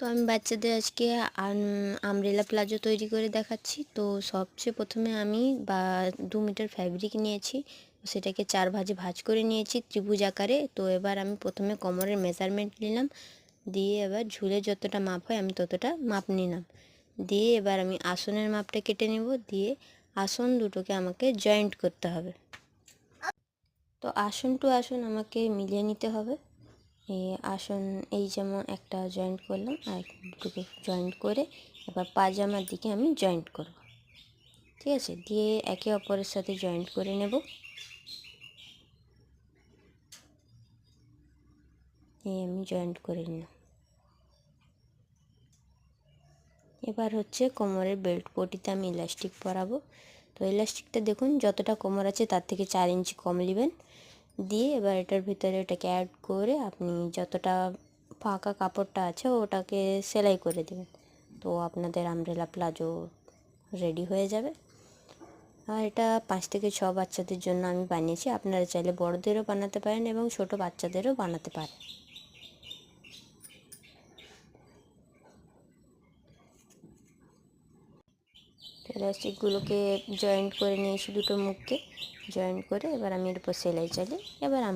তো আমি বাচ্চাদের আজকে আমব্রেলা প্লাজো তৈরি করে দেখাচ্ছি। তো সবচেয়ে প্রথমে আমি 2 মিটার ফ্যাব্রিক নিয়েছি, সেটাকে 4 ভাঁজে ভাঁজ করে নিয়েছি ত্রিভুজ আকারে। তো এবার আমি প্রথমে কোমরের মেজারমেন্ট নিলাম, দিয়ে এবার ঝুলে যতটা মাপ হয় আমি ততটা মাপ নিলাম, দিয়ে এবার আমি আসনের মাপটা কেটে নেব, দিয়ে আসন দুটোকে আমাকে জয়েন্ট করতে হবে। তো আসন টু আসন আমাকে মিলিয়ে নিতে হবে। এই আসন এই যেমন একটা জয়েন্ট করলাম, আর দুটোকে জয়েন্ট করে এবার পাজামার দিকে আমি জয়েন্ট করব, ঠিক আছে? দিয়ে একে অপরের সাথে জয়েন্ট করে নেব। এই আমি জয়েন্ট করে নিলাম। এবার হচ্ছে কোমরের বেল্ট পটিতে আমি ইলাস্টিক পরাবো। তো ইলাস্টিকটা দেখুন যতটা কোমর আছে তার থেকে 4 ইঞ্চি কম নেবেন, দিয়ে এবার এটার ভিতরে এটাকে অ্যাড করে আপনি যতটা ফাঁকা কাপড়টা আছে ওটাকে সেলাই করে দেবেন। তো আপনাদের আমব্রেলা প্লাজো রেডি হয়ে যাবে। আর এটা 5 থেকে 6 বাচ্চাদের জন্য আমি বানিয়েছি, আপনারা চাইলে বড়দেরও বানাতে পারেন এবং ছোট বাচ্চাদেরও বানাতে পারেন। ইলাস্টিকগুলোকে জয়েন্ট করে নিয়েছি, দুটো মুখকে জয়েন্ট করে এবার আমি এর উপর সেলাই চালিয়ে এবার